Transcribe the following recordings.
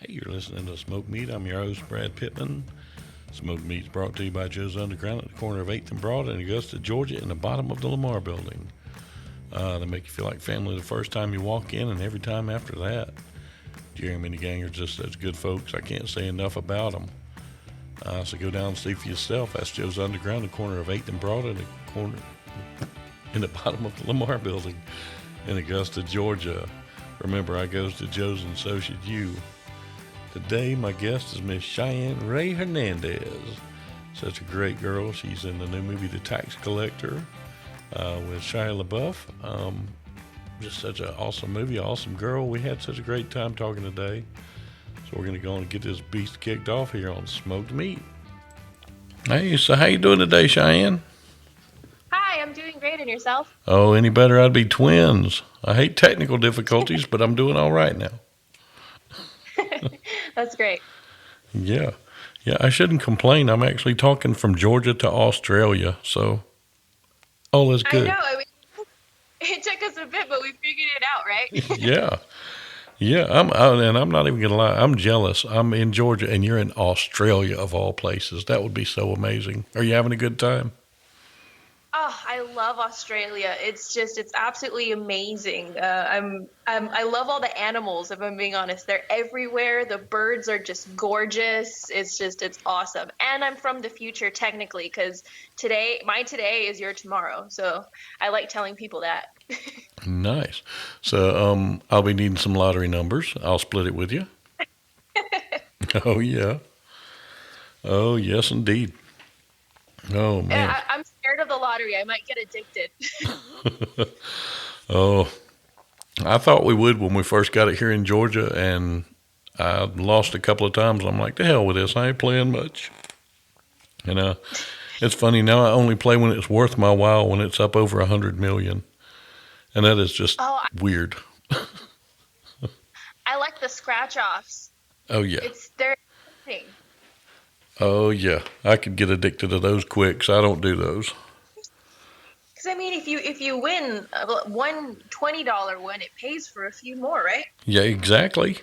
Hey, you're listening to Smoked Meat. I'm your host, Brad Pittman. Smoked Meat's brought to you by Joe's Underground at the corner of 8th and Broad in Augusta, Georgia, in the bottom of the Lamar building. They make you feel like family the first time you walk in and every time after that. Jeremy and the gang are just such good folks. I can't say enough about them. So go down and see for yourself. That's Joe's Underground, the corner of 8th and Broad in the bottom of the Lamar building in Augusta, Georgia. Remember, I goes to Joe's and so should you. Today, my guest is Miss Cheyenne Rae Hernandez. Such a great girl. She's in the new movie The Tax Collector with Shia LaBeouf. Just such an awesome movie, awesome girl. We had such a great time talking today. So we're going to go on and get this beast kicked off here on Smoked Meat. Hey, so how you doing today, Cheyenne? Hi, I'm doing great. And yourself? Oh, any better, I'd be twins. I hate technical difficulties, but I'm doing all right now. That's great. Yeah. Yeah, I shouldn't complain. I'm actually talking from Georgia to Australia, so all is I good. know. It took us a bit, but we figured it out, right? Yeah. Yeah, and I'm not even gonna lie. I'm jealous. I'm in Georgia, and you're in Australia of all places. That would be so amazing. Are you having a good time? Oh, I love Australia. It's absolutely amazing. I love all the animals. If I'm being honest, they're everywhere. The birds are just gorgeous. It's awesome. And I'm from the future technically, because my today is your tomorrow. So I like telling people that. Nice. So, I'll be needing some lottery numbers. I'll split it with you. Oh yeah. Oh yes, indeed. Oh man. I'm scared of the lottery. I might get addicted. Oh, I thought we would when we first got it here in Georgia, and I lost a couple of times. I'm like, the hell with this. I ain't playing much. And it's funny now. I only play when it's worth my while. When it's up over 100 million, and that is just Oh, weird. I like the scratch offs. Oh yeah. They're amazing. Oh yeah. I could get addicted to those quick, so I don't do those. Because I mean, if you win one $20 win, it pays for a few more, right? Yeah, exactly.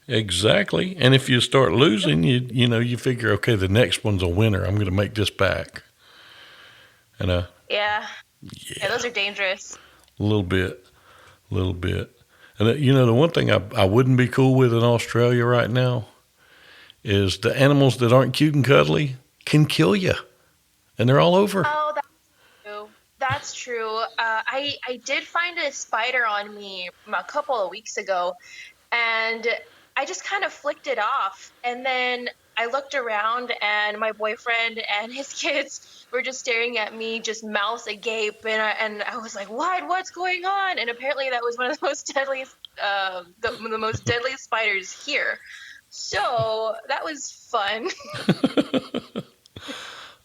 Exactly. And if you start losing, you figure, okay, the next one's a winner. I'm going to make this back. And Yeah, yeah, yeah, those are dangerous. a little bit. And the one thing I wouldn't be cool with in Australia right now is the animals that aren't cute and cuddly can kill you, and they're all over. Oh, that's true. That's true. I did find a spider on me a couple of weeks ago, and I just kind of flicked it off. And then I looked around, and my boyfriend and his kids were just staring at me, just mouths agape. And I was like, "What? What's going on?" And apparently, that was one of the most deadliest, the most deadliest spiders here. So that was fun.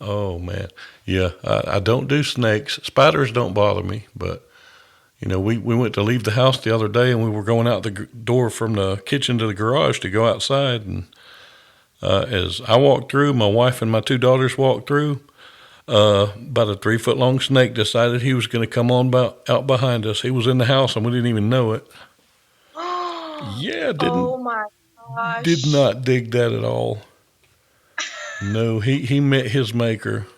Oh man, yeah. I don't do snakes. Spiders don't bother me, but we went to leave the house the other day, and we were going out the door from the kitchen to the garage to go outside. And as I walked through, my wife and my two daughters walked through. About a 3 foot long snake decided he was going to come on out behind us. He was in the house, and we didn't even know it. Yeah, Oh my did gosh. not dig that at all. No, he met his maker.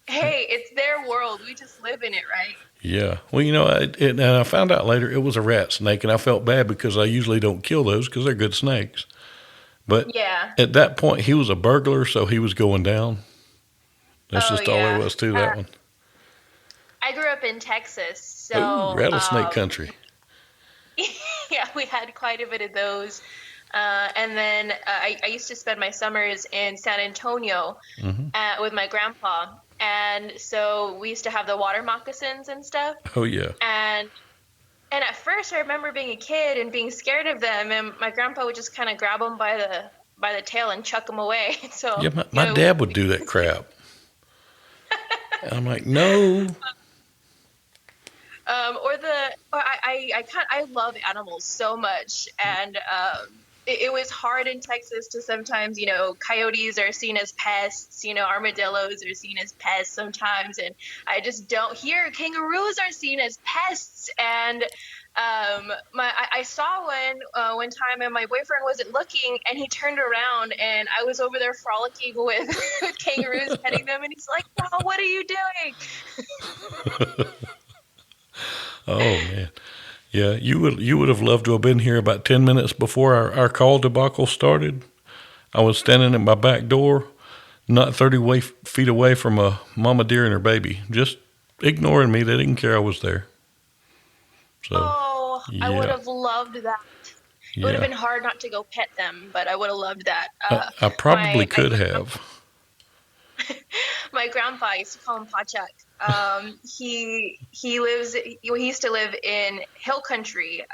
Hey, it's their world. We just live in it, right? Yeah. Well, and I found out later it was a rat snake, and I felt bad because I usually don't kill those because they're good snakes. But Yeah. at that point, he was a burglar, so he was going down. That's Oh just all there yeah. was to that one. I grew up in Texas, Oh, so rattlesnake country. yeah, we had quite a bit of those. And then I used to spend my summers in San Antonio Hmm. with my grandpa, and so we used to have the water moccasins and stuff. Oh yeah. And at first, I remember being a kid and being scared of them, and my grandpa would just kind of grab them by the tail and chuck them away. So Yeah, my dad would do that crap. I'm like, no. I love animals so much, and it was hard in Texas to sometimes, coyotes are seen as pests, armadillos are seen as pests sometimes, and I just don't hear kangaroos are seen as pests, and I saw one time, and my boyfriend wasn't looking, and he turned around, and I was over there frolicking with kangaroos, petting them, and he's like, "Wow, what are you doing?" Oh man. Yeah, you would have loved to have been here about 10 minutes before our call debacle started. I was standing at my back door, not 30 feet away from a mama deer and her baby, just ignoring me. They didn't care I was there. So, Oh, I would yeah, have loved that. It would have yeah. been hard not to go pet them, but I would have loved that. I probably My could have. my grandpa, I used to call him Pachak. He used to live in hill country,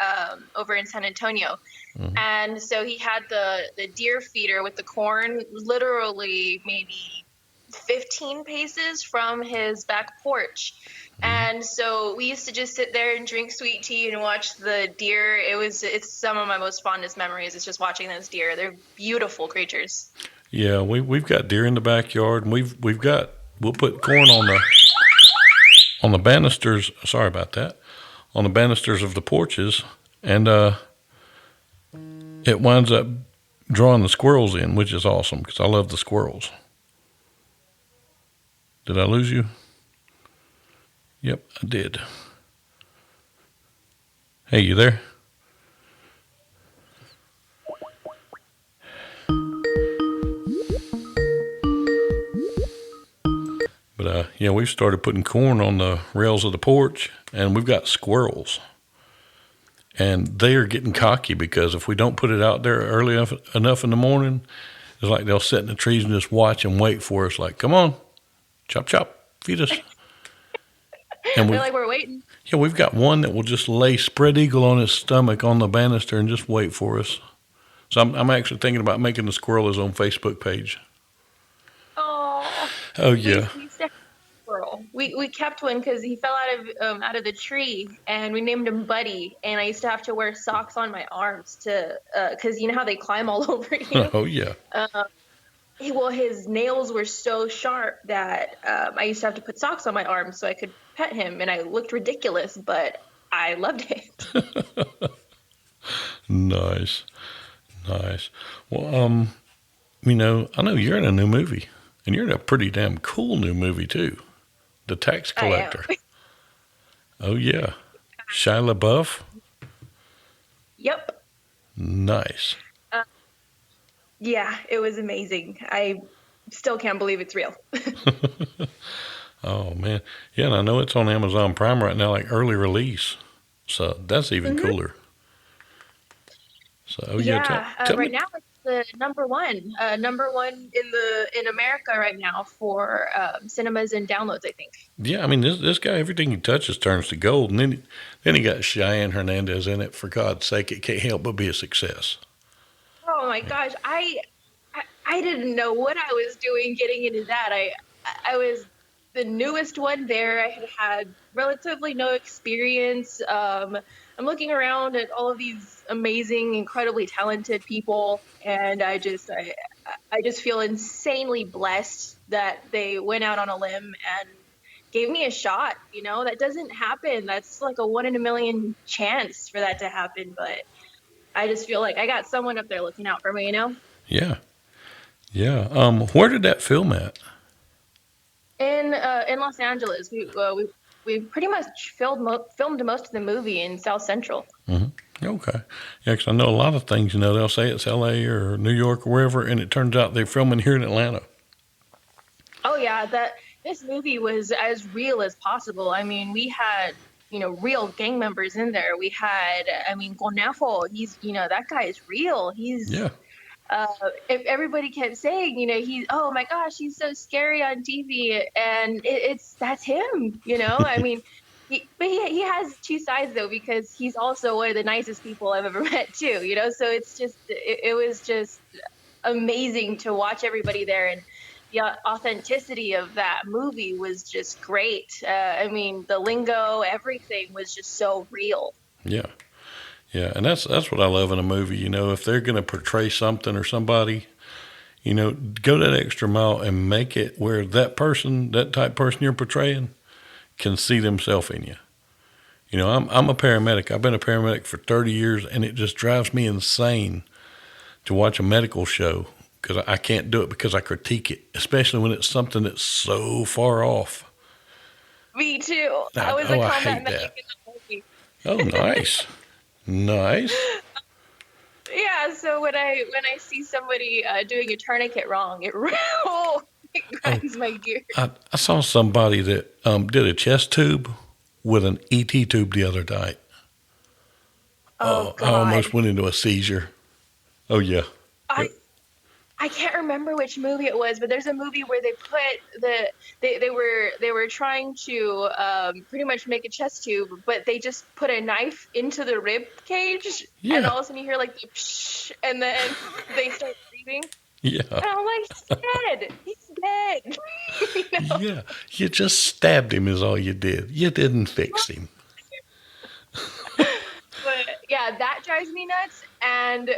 over in San Antonio, Mhm. and so he had the deer feeder with the corn, literally maybe 15 paces from his back porch. And so we used to just sit there and drink sweet tea and watch the deer. It's some of my most fondest memories. It's just watching those deer. They're beautiful creatures. Yeah, we've got deer in the backyard, and we'll put corn on the banisters. Sorry about that. On the banisters of the porches, and it winds up drawing the squirrels in, which is awesome because I love the squirrels. Did I lose you? Yep, I did. Hey, you there? But yeah, we've started putting corn on the rails of the porch, and we've got squirrels. And they are getting cocky because if we don't put it out there early enough in the morning, it's like they'll sit in the trees and just watch and wait for us. Like, come on, chop chop, feed us. And They're like, we're waiting. we've got one that will just lay spread eagle on his stomach on the banister and just wait for us. So I'm actually thinking about making the squirrel his own Facebook page. Oh, Oh we yeah. we used to have a squirrel. We kept one because he fell out of the tree, and we named him Buddy. And I used to have to wear socks on my arms to because you know how they climb all over you. Oh yeah. Uh, his nails were so sharp that I used to have to put socks on my arms so I could pet him, and I looked ridiculous, but I loved it. Nice, nice. Well, I know you're in a new movie, and you're in a pretty damn cool new movie too, The Tax I am. Collector. Oh yeah, Shia LaBeouf. Yep. Nice. Uh, yeah, it was amazing. I still can't believe it's real. Oh man, yeah, and I know it's on Amazon Prime right now, like early release. So that's even Hmm. cooler. So, oh yeah, tell Yeah, tell right me. now it's the number one in America right now for cinemas and downloads, I think. Yeah, I mean this guy, everything he touches turns to gold, and then he got Cheyenne Hernandez in it. For God's sake, it can't help but be a success. Oh my gosh, I didn't know what I was doing getting into that. I was the newest one there. I had relatively no experience. I'm looking around at all of these amazing, incredibly talented people, and I just feel insanely blessed that they went out on a limb and gave me a shot. You know, that doesn't happen. That's like a one in a million chance for that to happen, but I just feel like I got someone up there looking out for me, you know? Yeah, yeah. Where did that film at? In Los Angeles, we pretty much filmed most of the movie in South Central. Hmm. Okay. Yeah, 'cause I know a lot of things. They'll say it's L.A. or New York or wherever, and it turns out they're filming here in Atlanta. Oh yeah, that this movie was as real as possible. I mean, we had real gang members in there. We had, I mean, Gonafo. He's that guy is real. He's Yeah, uh, if everybody kept saying, he's, oh my gosh, he's so scary on TV, and that's him. I mean, he has two sides though, because he's also one of the nicest people I've ever met too. So it was just amazing to watch everybody there, and the authenticity of that movie was just great. I mean, the lingo, everything was just so real. yeah, yeah. And that's what I love in a movie. If they're going to portray something or somebody, go that extra mile and make it where that person, that type person you're portraying, can see themselves in you. I'm a paramedic. I've been a paramedic for 30 years, and it just drives me insane to watch a medical show because I can't do it because I critique it, especially when it's something that's so far off. Me too. I was a I combat hate medic that. in the Army. Oh, nice, nice. Yeah, so when I see somebody doing a tourniquet wrong, it it Oh, grinds my gears. I saw somebody that did a chest tube with an ET tube the other night. Oh Oh, I God. almost went into a seizure. Oh yeah. I I can't remember which movie it was, but there's a movie where they put they were trying to pretty much make a chest tube, but they just put a knife into the rib cage, and Yeah, all of a sudden you hear like the psh, and then they start breathing, yeah, and I'm like, he's dead, you know. yeah. You just stabbed him is all you did. You didn't fix him. But yeah, that drives me nuts, and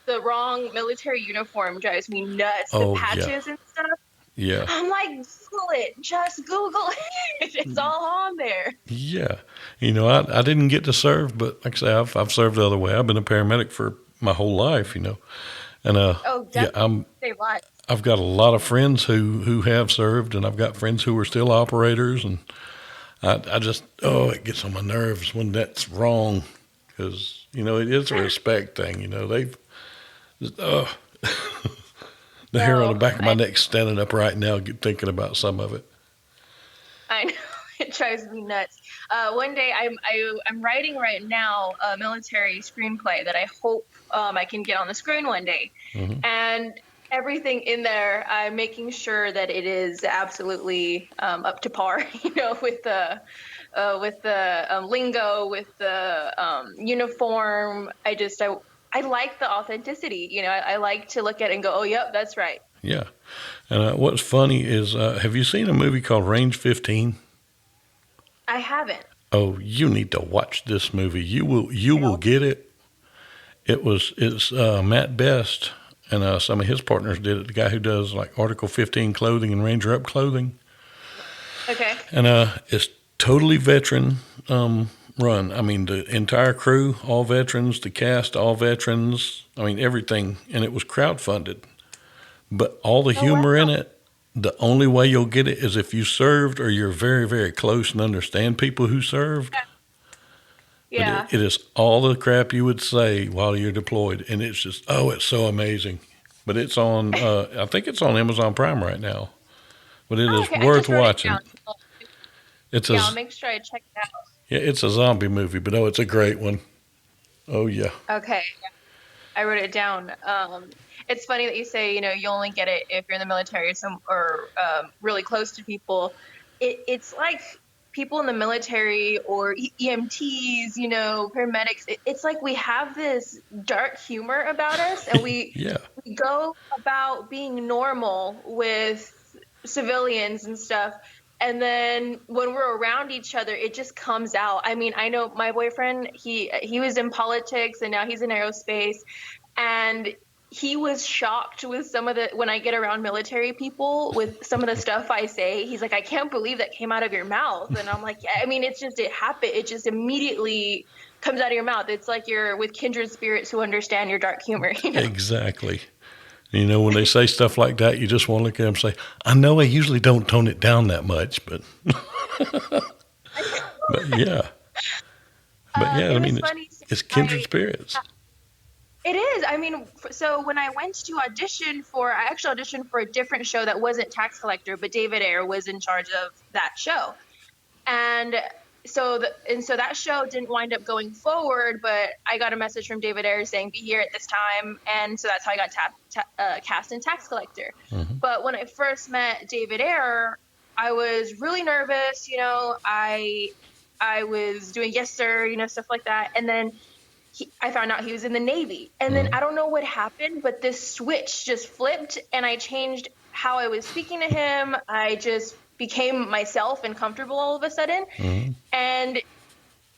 the wrong military uniform drives me nuts. The Oh yeah, patches and stuff. yeah, I'm like, Google it. Just Google it. It's all on there. yeah. I didn't get to serve, but like I say, I've served the other way. I've been a paramedic for my whole life. And Oh, yeah, definitely save lives. I've got a lot of friends who have served, and I've got friends who are still operators, and I just it gets on my nerves when that's wrong, because it is a respect thing. They've uh, the hair on the No, back of my neck standing up right now, thinking about some of it. I know it drives me nuts. One day I'm writing right now a military screenplay that I hope I can get on the screen one day, Hmm. and everything in there I'm making sure that it is absolutely up to par, with the lingo, with the uniform. I like the authenticity. I like to look at it and go, oh, yep, that's right. Yeah, and what's funny is, have you seen a movie called Range 15? I haven't. Oh, you need to watch this movie. You will No. get it. It's Matt Best and some of his partners did it. The guy who does like Article 15 clothing and Ranger Up clothing, Okay. and it's totally veteran run. I mean, the entire crew, all veterans. The cast, all veterans. I mean, everything, and it was crowdfunded. But all the Oh, wow. humor in it, the only way you'll get it is if you served or you're very, very close and understand people who served. But it, Yeah. it is all the crap you would say while you're deployed, and it's just it's so amazing. But it's on, I think it's on Amazon Prime right now. But it Oh, is okay. I worth just wrote it down. watching. It's a Yeah, I'll make sure I check it yeah, it's a zombie movie, but it's a great one. Oh yeah, out. Okay. I wrote it down. It's funny that you say, you only get it if you're in the military or really close to people. It's like people in the military or EMTs, paramedics. It's like we have this dark humor about us, and we yeah, we go about being normal with civilians and stuff. And then when we're around each other, it just comes out. I mean, I know my boyfriend, he was in politics and now he's in aerospace, and he was shocked with some of the when I get around military people with some of the stuff I say. He's like, I can't believe that came out of your mouth. And I'm like, yeah, I mean, it happened. It just immediately comes out of your mouth. It's like you're with kindred spirits who understand your dark humor. exactly. When they say stuff like that, you just want to look at them and say, I know I usually don't tone it down that much, but but yeah, I It mean, was it's funny. it's kindred spirits. It is. I mean, so when I went to I actually auditioned for a different show that wasn't Tax Collector, but David Ayer was in charge of that show. And so that show didn't wind up going forward, but I got a message from David Ayer saying, be here at this time. And so that's how I got cast in Tax Collector. Hmm. But when I first met David Ayer, I was really nervous. I was doing yes, sir, stuff like that. And then I found out he was in the Navy. And then Hmm. I don't know what happened, but this switch just flipped and I changed how I was speaking to him. I just became myself and comfortable all of a sudden. Hmm.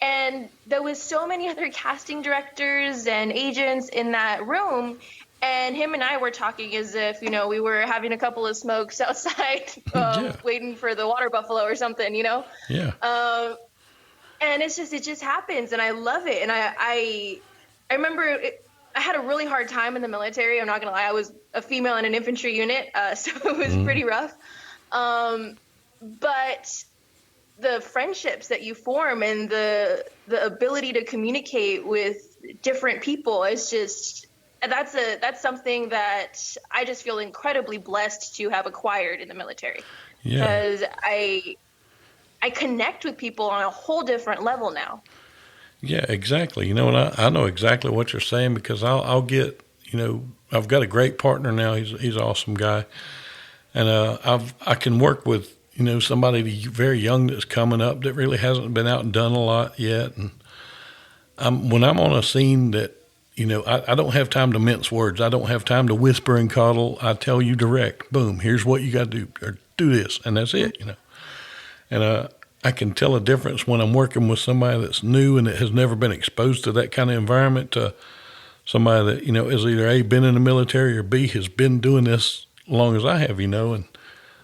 And there was so many other casting directors and agents in that room. And him and I were talking as if, we were having a couple of smokes outside, Yeah, waiting for the water buffalo or something. yeah, Um, and it just happens, and I love it. And I remember I had a really hard time in the military. I'm not gonna lie, I was a female in an infantry unit, so it was Mm, pretty rough. But the friendships that you form and the ability to communicate with different people is just that's something that I just feel incredibly blessed to have acquired in the military, yeah, because I connect with people on a whole different level now. yeah, exactly. You know, and I know exactly what you're saying because I'll get, I've got a great partner now. He's an awesome guy, and I can work with somebody very young that's coming up that really hasn't been out and done a lot yet, and when I'm on a scene that I don't have time to mince words. I don't have time to whisper and coddle. I tell you direct. Boom. Here's what you got to do, or do this, and that's it. And I can tell a difference when I'm working with somebody that's new and that has never been exposed to that kind of environment to somebody that is either A, been in the military, or B, has been doing this long as I have. And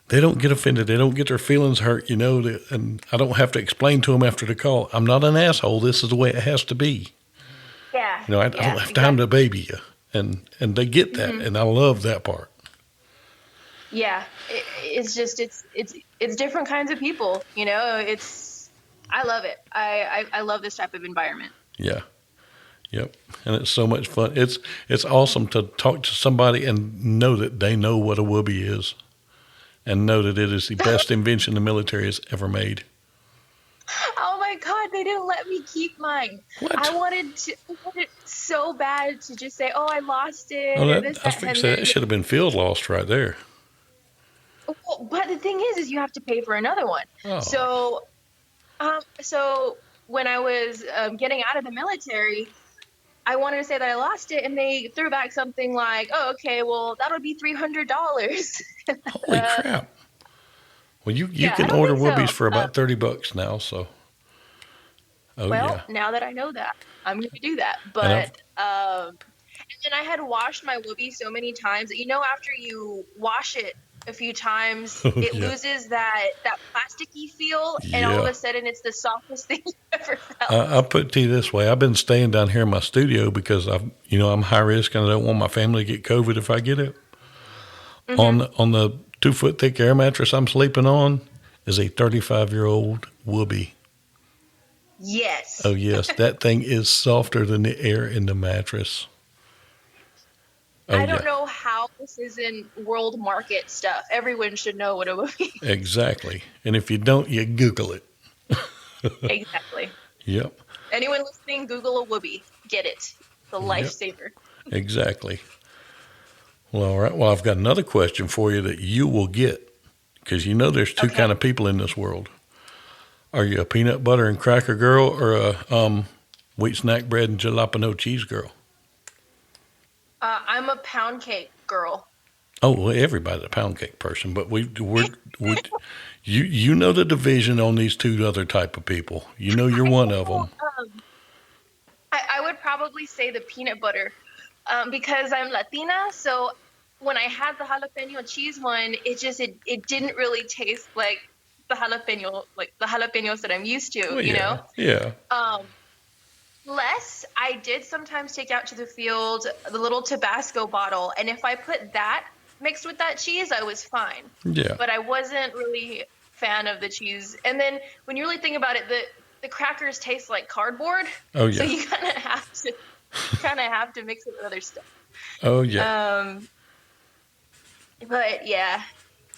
they don't get offended. They don't get their feelings hurt. And I don't have to explain to them after the call. I'm not an asshole. This is the way it has to be. Yeah, I yeah, don't have time exactly. to baby you, and they get that, Hmm. and I love that part. Yeah, it's just it's different kinds of people. It's I love it. I love this type of environment. Yeah, yep, and it's so much fun. It's awesome to talk to somebody and know that they know what a whoopee is, and know that it is the best invention the military has ever made. Oh my God, they didn't let me keep mine. What? I wanted so bad to just say, "Oh, I lost Oh, it," or that this, I was that, fixing and to say that then. should have been field lost right there. Well, but the thing is you have to pay for another one. Oh, So when I was getting out of the military, I wanted to say that I lost it, and they threw back something like, "Oh, okay, well, that'll be $300." holy crap! Well, you Yeah, I can don't order think whoopies so. for about $30 now. So, oh Well, yeah, now that I know that, I'm going to do that. and But I've and then I had washed my Whoopi so many times that after you wash it a few times, oh it yeah, loses that plasticky feel, and all of yeah. a sudden it's the softest thing you ever felt. I put it to you this way: I've been staying down here in my studio because I'm high risk and I don't want my family to get COVID if I get it. Hmm. On the 2 foot thick air mattress I'm sleeping on is a 35-year-old whoopee. Oh Yes. yes, that thing is softer than the air in the mattress. Oh I yeah, don't know how this isn't world market stuff. Everyone should know what a Whoopi is. exactly. And if you don't, you Google it. Exactly. Yep, Anyone listening, Google a Whoopi. Get it. It's a yep, lifesaver. exactly. Well, all right. Well, I've got another question for you that you will get because there's two Okay. kind of people in this world. Are you a peanut butter and cracker girl or a wheat snack bread and jalapeno cheese girl? I'm a pound cake girl. Oh, well, everybody's a pound cake person, but we you know the division on these two other type of people. You're I one of know. them. I would probably say the peanut butter, because I'm Latina. So when I had the jalapeno cheese one, it didn't really taste like the jalapenos that I'm used to. Well, yeah, yeah, Um, Less, I did sometimes take out to the field the little Tabasco bottle, and if I put that mixed with that cheese, I was fine. yeah. But I wasn't really fan of the cheese. And then when you really think about it, the crackers taste like cardboard, Oh so yeah, you kind of have to mix it with other stuff. oh yeah. Um, but yeah.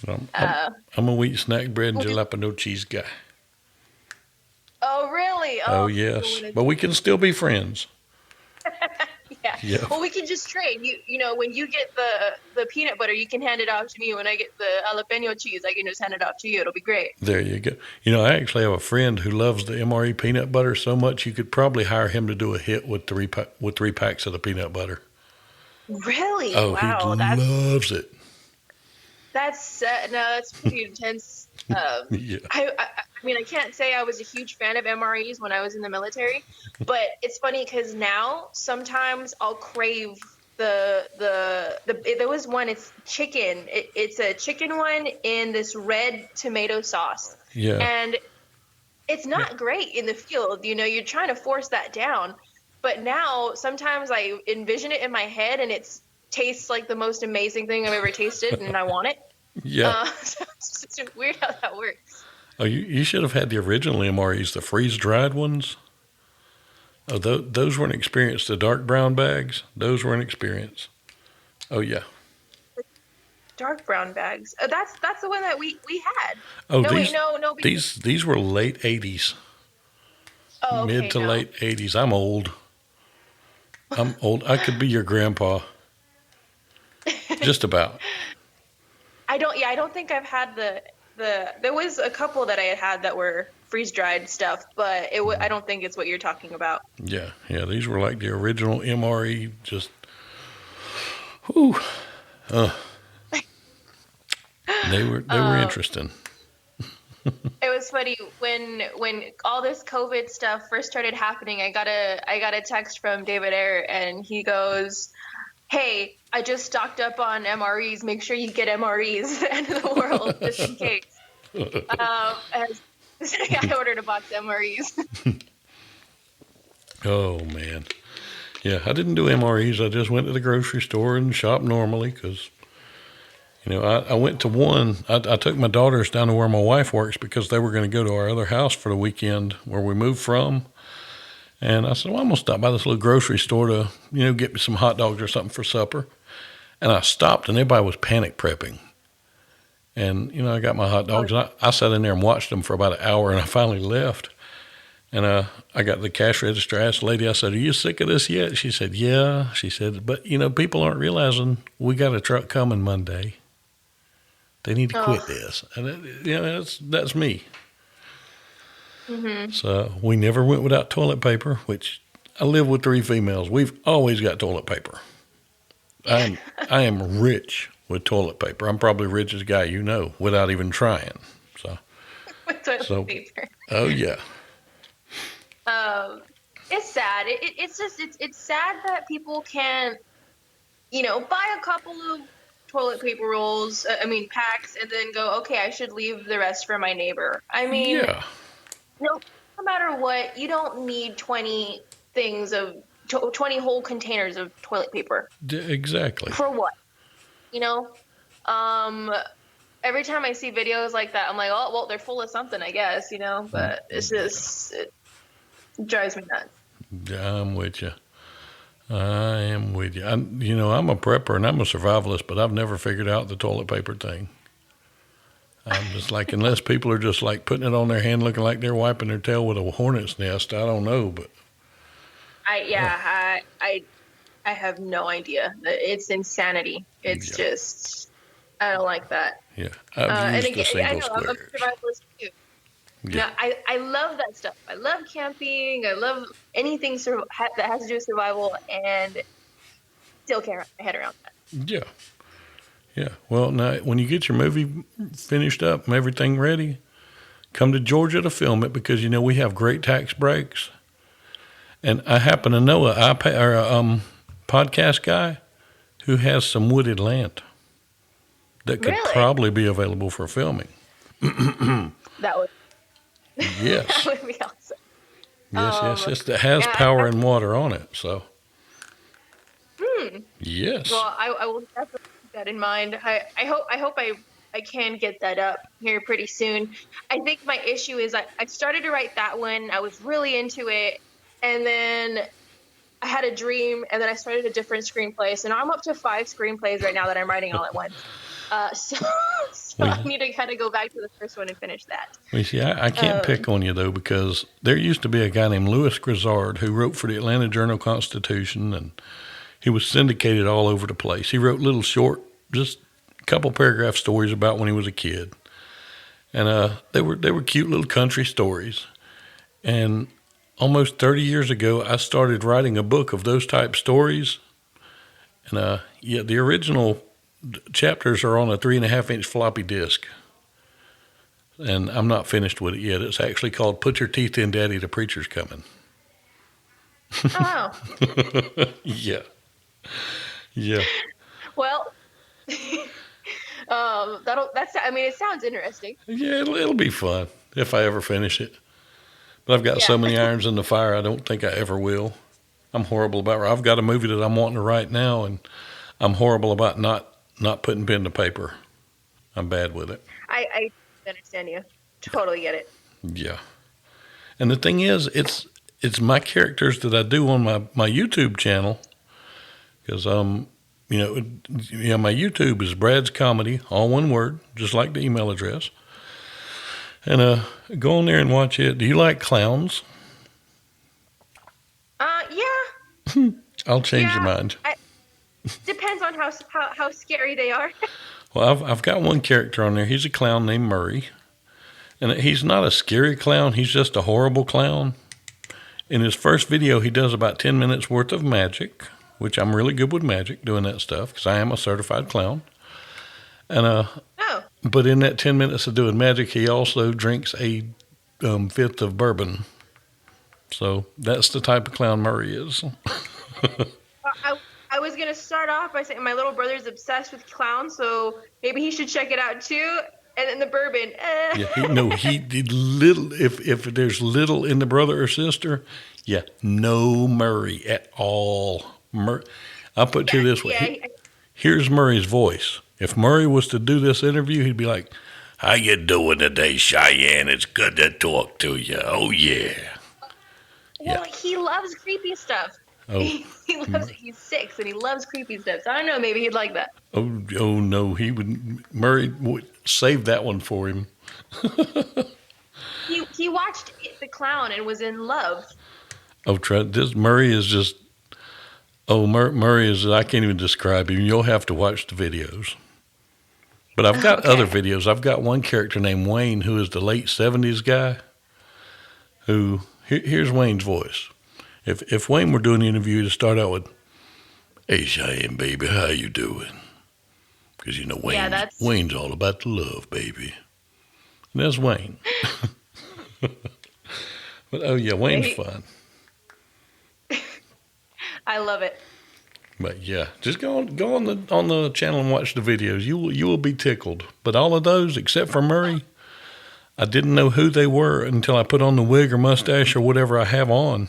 I'm, I'm, Uh, I'm a wheat snack bread and what is- jalapeno cheese guy. oh really? Oh Oh, yes, but we can still be friends. yeah. Yeah, Well, we can just trade. When you get the peanut butter, you can hand it off to me. When I get the jalapeno cheese, I can just hand it off to you. It'll be great. there you go. I actually have a friend who loves the MRE peanut butter so much you could probably hire him to do a hit with with 3 packs of the peanut butter. Really? Oh, he Wow. loves it. No, that's pretty intense. Yeah. I mean, I can't say I was a huge fan of MREs when I was in the military, but it's funny because now sometimes I'll crave there was one. It's chicken. It's a chicken one in this red tomato sauce, Yeah. and it's not great in the field. You're trying to force that down. But now sometimes I envision it in my head and it tastes like the most amazing thing I've ever tasted and I want it. Yeah. So it's just weird how that works. Oh, you should have had the original MREs, the freeze dried ones. Oh, those were an experience. The dark brown bags, those were an experience. Oh yeah. Dark brown bags. That's the one that we had. Oh, No, wait, no. these were late '80s, Oh, mid okay, to no. late '80s. I'm old. I'm old. I could be your grandpa. Just about. I don't think I've had there was a couple that I had that were freeze dried stuff, but I don't think it's what you're talking about. Yeah, yeah. These were like the original MRE. Just, whew. Uh, they were interesting. It was funny when all this COVID stuff first started happening. I got a text from David Ayer, and he goes, "Hey, I just stocked up on MREs. Make sure you get MREs at the end of the world, just in case." I ordered a box of MREs. Oh man. Yeah, I didn't do MREs. I just went to the grocery store and shopped normally because, I went to one. I took my daughters down to where my wife works because they were going to go to our other house for the weekend where we moved from. And I said, well, I'm going to stop by this little grocery store to, get me some hot dogs or something for supper. And I stopped and everybody was panic prepping. And, I got my hot dogs and I sat in there and watched them for about an hour and I finally left. And I got the cash register. I asked the lady, I said, are you sick of this yet? She said, yeah. She said, but, people aren't realizing we got a truck coming Monday. They need to quit this. And, that's me. Mm-hmm. So we never went without toilet paper, which I live with 3 females. We've always got toilet paper. I am rich with toilet paper. I'm probably the richest guy without even trying. With toilet paper. Oh, yeah. It's sad. It's sad that people can't, buy a couple of toilet paper rolls, packs, and then go, okay, I should leave the rest for my neighbor. Yeah. No matter what, you don't need 20 20 whole containers of toilet paper. Exactly. For what? Every time I see videos like that, I'm like, oh, well, they're full of something, I guess, but it drives me nuts. Yeah, I'm with you. I am with you. I'm a prepper and I'm a survivalist, but I've never figured out the toilet paper thing. I'm just like, unless people are just like putting it on their hand looking like they're wiping their tail with a hornet's nest, I don't know, but. I have no idea. It's insanity. It's just, I don't like that. Yeah, I've used the single squares. I'm a survivalist too. Yeah. I love that stuff. I love camping. I love anything that has to do with survival, and still can't wrap my head around that. Yeah. Yeah. Well, now, when you get your movie finished up and everything ready, come to Georgia to film it because, we have great tax breaks. And I happen to know a podcast guy who has some wooded land that could probably be available for filming. That would. Yes. That would be awesome. Yes. It has power and water on it, so. Yes. Well, I will definitely keep that in mind. I hope I can get that up here pretty soon. I think my issue is I started to write that one. I was really into it, and then I had a dream, and then I started a different screenplay. So now I'm up to 5 screenplays right now that I'm writing all at once. So I need to kind of go back to the first one and finish that. Well, see, I can't pick on you, though, because there used to be a guy named Louis Grizzard who wrote for the Atlanta Journal-Constitution, and he was syndicated all over the place. He wrote little short, just a couple paragraph stories about when he was a kid. And they were cute little country stories. And almost 30 years ago, I started writing a book of those type stories. And the original chapters are on a 3.5-inch floppy disk. And I'm not finished with it yet. It's actually called Put Your Teeth in, Daddy, the Preacher's Coming. Oh. Yeah. Yeah. Well, it sounds interesting. Yeah, it'll be fun if I ever finish it. But I've got Yeah. so many irons in the fire, I don't think I ever will. I'm horrible about. I've got a movie that I'm wanting to write now, and I'm horrible about not putting pen to paper. I'm bad with it. I understand you. Totally get it. Yeah. And the thing is, it's my characters that I do on my YouTube channel, because my YouTube is Brad's Comedy, all one word, just like the email address. And go on there and watch it. Do you like clowns? Yeah. I'll change your mind. Depends on how scary they are. Well, I've got one character on there. He's a clown named Murray. And he's not a scary clown. He's just a horrible clown. In his first video, he does about 10 minutes worth of magic, which I'm really good with magic, doing that stuff, because I am a certified clown. And but in that 10 minutes of doing magic, he also drinks a fifth of bourbon. So that's the type of clown Murray is. I was gonna start off by saying my little brother's obsessed with clowns, so maybe he should check it out too. And then the bourbon. Yeah, he did little. If there's little in the brother or sister, yeah, no Murray at all. I'll put it to you this way. Here's Murray's voice. If Murray was to do this interview, he'd be like, "How you doing today, Cheyenne? It's good to talk to you. Oh yeah." Well, he loves creepy stuff. Oh. He's 6 and he loves creepy stuff. So I don't know, maybe he'd like that. Oh no, Murray would save that one for him. He watched The Clown and was in love. Oh, this Murray is just. Oh, Murray is. I can't even describe him. You'll have to watch the videos. But I've got other videos. I've got one character named Wayne, who is the late '70s guy. Here's Wayne's voice. If Wayne were doing the interview, to start out with, "Hey Cheyenne, baby, how you doing?" Because Wayne's all about the love, baby. And that's Wayne. But Wayne's fun. I love it. But yeah, just go on the channel and watch the videos. You will be tickled. But all of those, except for Murray, I didn't know who they were until I put on the wig or mustache or whatever I have on.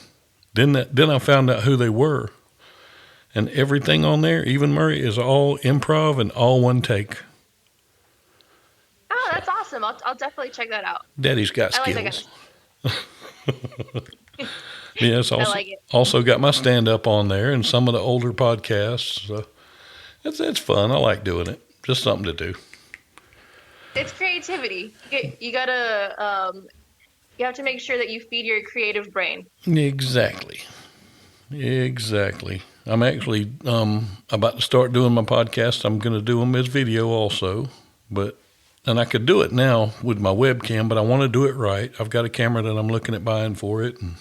Then I found out who they were. And everything on there, even Murray, is all improv and all one take. Oh, that's awesome. I'll definitely check that out. Daddy's got skills. I like that kind of Yes, I like it. Also got my stand-up on there and some of the older podcasts. So it's fun. I like doing it. Just something to do. It's creativity. You gotta you have to make sure that you feed your creative brain. Exactly. I'm actually about to start doing my podcast. I'm going to do them as video also, and I could do it now with my webcam, but I want to do it right. I've got a camera that I'm looking at buying for it, and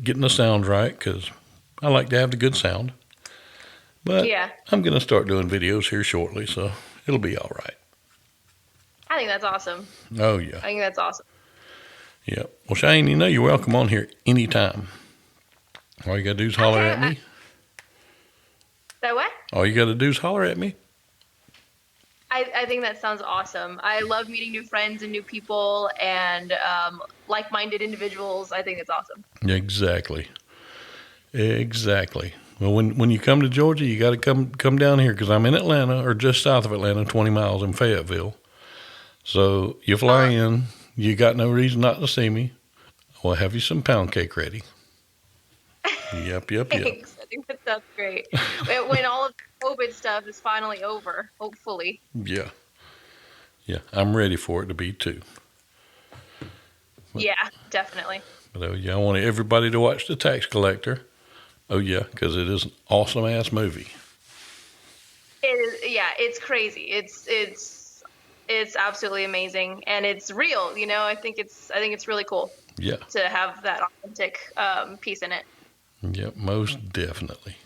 getting the sound right, because I like to have the good sound. But yeah. I'm going to start doing videos here shortly, so it'll be all right. I think that's awesome. Oh yeah. I think that's awesome. Yeah. Well, Cheyenne, you're welcome on here anytime. All you got to do is holler at me. That what? All you got to do is holler at me. I think that sounds awesome. I love meeting new friends and new people and like-minded individuals. I think it's awesome. Exactly. Well, when you come to Georgia, you got to come down here, because I'm in Atlanta, or just south of Atlanta, 20 miles in Fayetteville. So you fly in. You got no reason not to see me. I'll have you some pound cake ready. Yep. Thanks. I think that sounds great. When all of the COVID stuff is finally over, hopefully. Yeah. I'm ready for it to be too. Yeah, definitely. But I want everybody to watch The Tax Collector. Oh yeah, because it is an awesome ass movie. It is. Yeah, it's crazy. It's absolutely amazing, and it's real. I think it's really cool. Yeah. To have that authentic piece in it. Yep, most definitely.